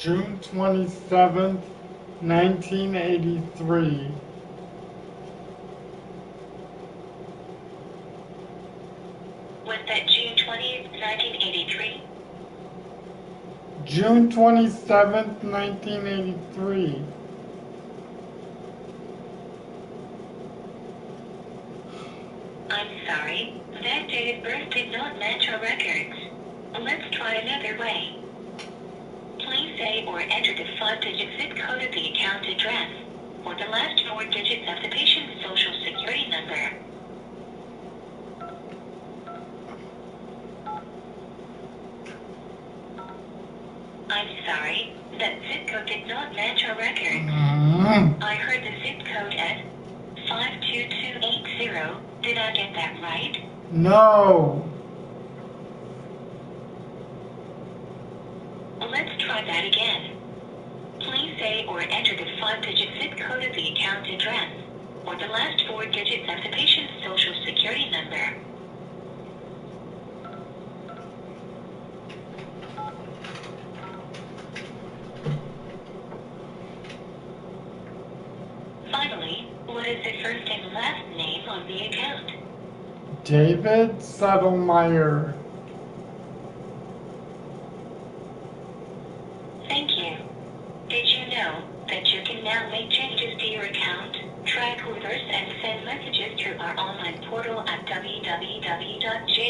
June 27th, 1983. Was that June 20th, 1983? June 27th, 1983. I'm sorry, that date of birth did not match our records. Let's try another way. Please say or enter the 5-digit zip code of the account address, or the last 4 digits of the patient's social security number. I'm sorry, that zip code did not match our records. I heard the zip code at 52280. Did I get that right? No. Let's try that again. Please say or enter the 5-digit zip code of the account address, or the last 4 digits of the patient's social security number. Finally, what is the first and last name on the account? David Settlemeyer. Thank you. Did you know that you can now make changes to your account, track orders, and send messages through our online portal at www.j